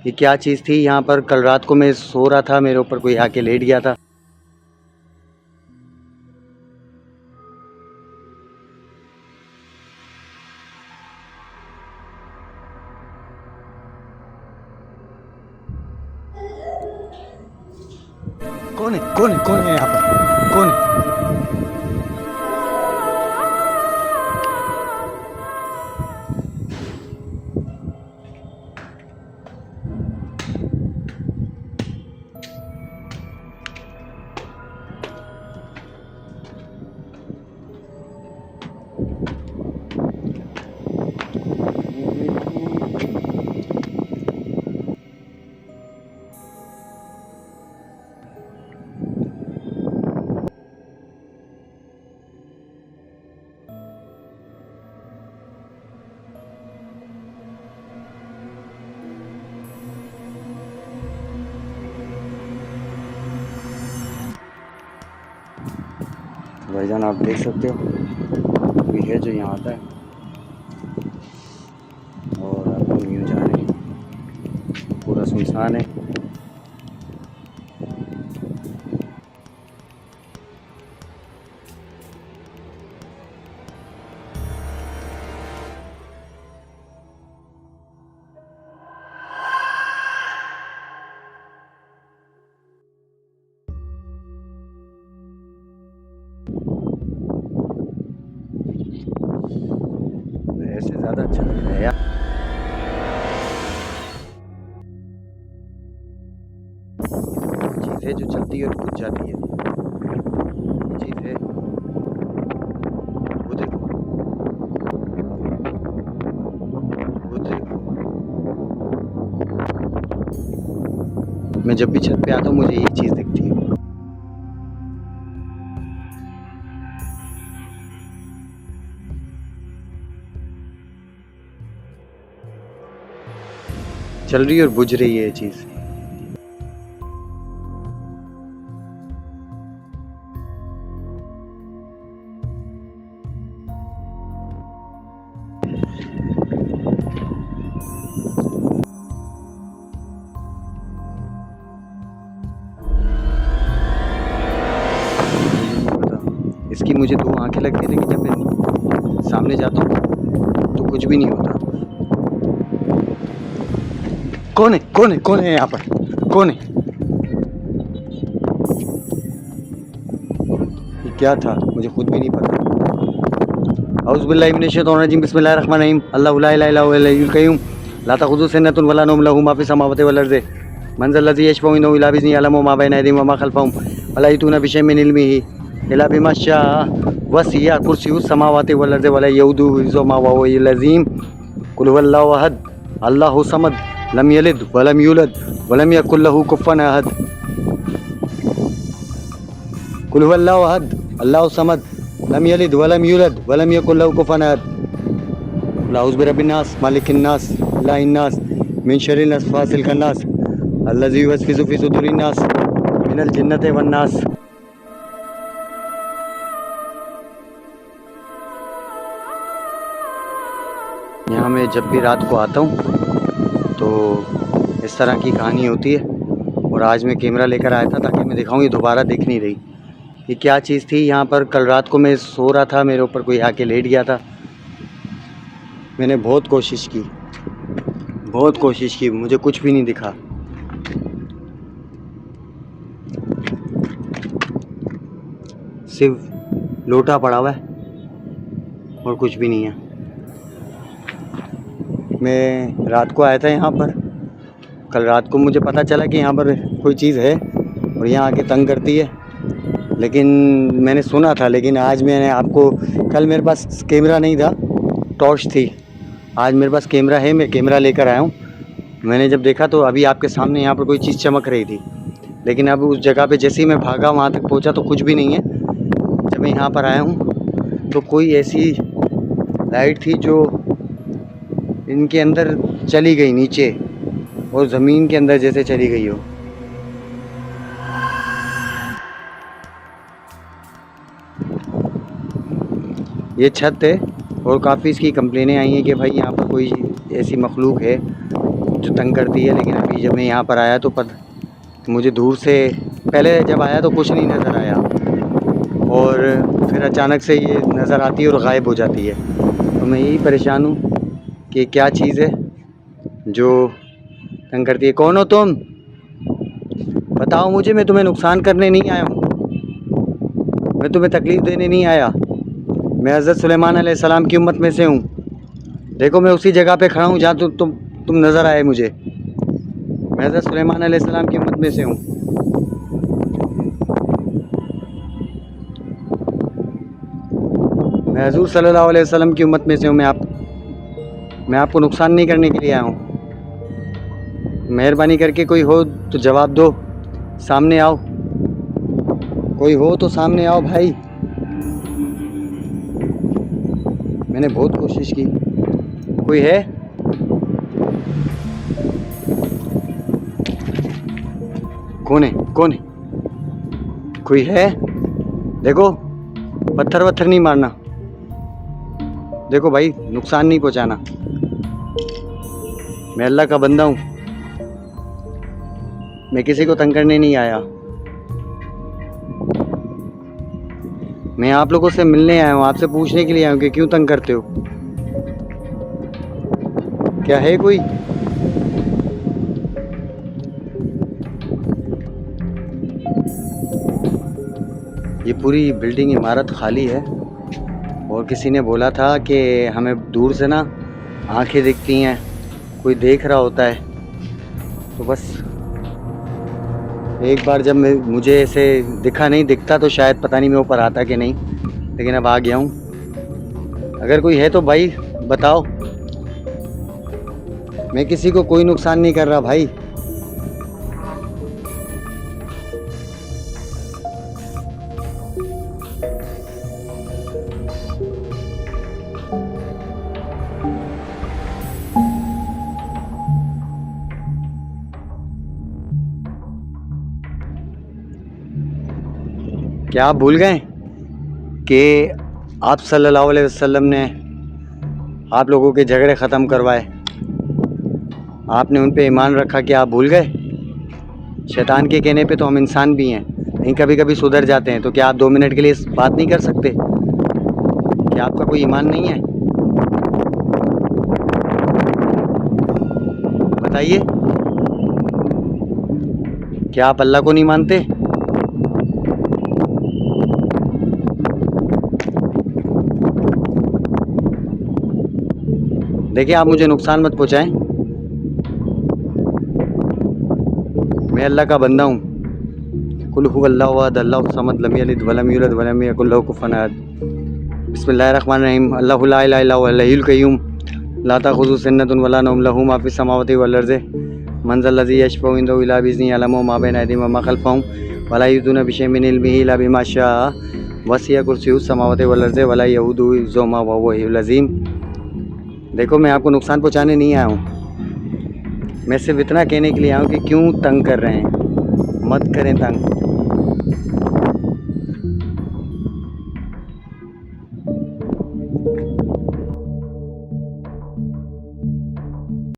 ये क्या चीज़ थी यहाँ पर? कल रात को मैं सो रहा था, मेरे ऊपर कोई आके लेट गया था। कौन है? कौन है? कौन है यहाँ पर? कौन है? भाईजान आप देख सकते हो, कोई है जो यहाँ आता है और अपन यूँ जा रहे हैं। पूरा सुनसान है। ऐसे ज़्यादा अच्छा लग रहा है यार। चीज़ है जो चलती है और रुक जाती है। चीज़ है, वो देखो, वो देखो। मैं जब भी छत पे आता हूँ मुझे यही चीज़ दिखती है। चल रही है और बुझ रही है ये चीज़। इसकी मुझे दो आंखें लगती हैं, लेकिन जब मैं सामने जाता हूँ तो कुछ भी नहीं होता। कौन है? कौन है? कौन है यहाँ पर? कौन है? ये क्या था? मुझे खुद भी नहीं पता। औज़ु बिल्लाहि मिनश शैतानिर रजीम, बिस्मिल्लाहिर रहमानिर रहीम। अल्लाहु ला इलाहा इल्ला हुवल हय्युल क़य्यूम, ला तख़ुज़ुहु सिनतुन वला नौम, लहू मा फ़िस समावाति वल अर्ज़ि, मन ज़ल्लज़ी यशफ़उ इंदहु इल्ला बिइज़निही, यअलमु मा बैना अयदीहिम व मा ख़ल्फ़हुम, वला युहीतूना बिशैइन मिन इल्मिही इल्ला बिमा शाअ, वसिअ कुर्सियुहुस समावाति वल अर्ज़ि वला यऊदुहु हिफ़्ज़ुहुमा व हुवल अज़ीम। कुल हुवल्लाहु अहद, अल्लाहु समद, लम यलिद वलम यूलद वलम यकुल लहू कुफ़ुवन अहद। कुल हुवल्लाहु अहद, अल्लाहु समद, लम यलिद वलम यूलद वलम यकुल लहू कुफ़ुवन अहद। कुल औज़ु बिरब्बिन नास, मालिकिन नास, इलाहिन नास, मिन शर्रिल वसवासिल खन्नास, अल्लज़ी युवस्विसु फ़ी सुदूरिन नास, मिनल जिन्नति वन नास। यहाँ मैं जब भी रात को आता हूँ तो इस तरह की कहानी होती है, और आज मैं कैमरा लेकर आया था ताकि मैं दिखाऊँ। ये दोबारा दिख नहीं रही। ये क्या चीज़ थी यहाँ पर? कल रात को मैं सो रहा था, मेरे ऊपर कोई आके लेट गया था। मैंने बहुत कोशिश की, बहुत कोशिश की, मुझे कुछ भी नहीं दिखा। सिर्फ लोटा पड़ा हुआ है और कुछ भी नहीं है। मैं रात को आया था यहाँ पर। कल रात को मुझे पता चला कि यहाँ पर कोई चीज़ है और यहाँ आके तंग करती है, लेकिन मैंने सुना था। लेकिन आज मैंने आपको, कल मेरे पास कैमरा नहीं था, टॉर्च थी। आज मेरे पास कैमरा है, मैं कैमरा लेकर आया हूँ। मैंने जब देखा तो अभी आपके सामने यहाँ पर कोई चीज़ चमक रही थी, लेकिन अब उस जगह पे जैसे ही मैं भागा वहाँ तक पहुँचा तो कुछ भी नहीं है। जब मैं यहाँ पर आया हूँ तो कोई ऐसी लाइट थी जो इनके अंदर चली गई नीचे, और ज़मीन के अंदर जैसे चली गई हो। ये छत है और काफ़ी इसकी कंप्लेनें आई हैं कि भाई यहाँ पर कोई ऐसी मखलूक है जो तंग करती है, लेकिन अभी जब मैं यहाँ पर आया तो मुझे दूर से, पहले जब आया तो कुछ नहीं नज़र आया और फिर अचानक से ये नज़र आती है और गायब हो जाती है। तो मैं यही परेशान हूँ कि क्या चीज़ है जो तंग करती है। कौन हो तुम? बताओ मुझे, मैं तुम्हें नुकसान करने नहीं आया हूँ, मैं तुम्हें तकलीफ़ देने नहीं आया। मैं हज़रत सुलेमान अलैहिस्सलाम की उम्मत में से हूँ। देखो मैं उसी जगह पे खड़ा हूँ जहाँ तुम नज़र आए मुझे। मैं हज़रत सुलेमान अलैहिस्सलाम की उम्मत में से हूँ। मैं हुज़ूर सल्लल्लाहु अलैहि वसल्लम की उम्मत में से हूँ। मैं आपको नुकसान नहीं करने के लिए आया हूँ। मेहरबानी करके कोई हो तो जवाब दो, सामने आओ, कोई हो तो सामने आओ भाई। मैंने बहुत कोशिश की, कोई है? कौन है? कौन है? कोई है? देखो पत्थर वत्थर नहीं मारना, देखो भाई नुकसान नहीं पहुंचाना। मैं अल्लाह का बंदा हूँ, मैं किसी को तंग करने नहीं आया। मैं आप लोगों से मिलने आया हूँ, आपसे पूछने के लिए आया हूँ कि क्यों तंग करते हो। क्या है कोई? ये पूरी बिल्डिंग इमारत खाली है और किसी ने बोला था कि हमें दूर से ना आंखें दिखती हैं, कोई देख रहा होता है। तो बस एक बार जब मुझे ऐसे दिखता तो शायद पता नहीं मैं ऊपर आता कि नहीं, लेकिन अब आ गया हूँ। अगर कोई है तो भाई बताओ, मैं किसी को कोई नुकसान नहीं कर रहा भाई। क्या आप भूल गए कि आप सल्लल्लाहु अलैहि वसल्लम ने आप लोगों के झगड़े ख़त्म करवाए? आपने उन पे ईमान रखा, कि आप भूल गए? शैतान के कहने पे तो हम इंसान भी हैं, नहीं कभी कभी सुधर जाते हैं। तो क्या आप 2 मिनट के लिए बात नहीं कर सकते? क्या आपका कोई ईमान नहीं है? बताइए, क्या आप अल्लाह को नहीं मानते? देखिए आप मुझे नुकसान मत पहुंचाएं, मैं अल्लाह का बंदा हूँ। कुल हुवल्लाहु अहद अल्लाहु समद लम यलिद वलम यूलद वलम यकुल लहू कुफुवन अहद। बिस्मिल्लाहिर्रहमानिर्रहीम। अल्लाहु ला इलाहा इल्ला हुवल हय्युल क़य्यूम ला ताख़ुज़ुहु सिन्नतुन वला नौम लहू मा फ़िस समावाति वल अर्ज़ि मन ज़ल लज़ी यशफ़उ इंदहु इल्ला बिइज़निही यअलमु मा बैना अयदीहिम व मा ख़ल्फ़हुम वला युहीतूना बिशैइन मिन इल्मिही इल्ला बिमा शाअ वसिअ कुर्सियुहु समावाति वल अर्ज़ि वला यऊदुहु हिफ़्ज़ुहुमा व हुवल अलिय्युल अज़ीम। देखो मैं आपको नुकसान पहुँचाने नहीं आया हूँ, मैं सिर्फ इतना कहने के लिए आया हूँ कि क्यों तंग कर रहे हैं, मत करें तंग।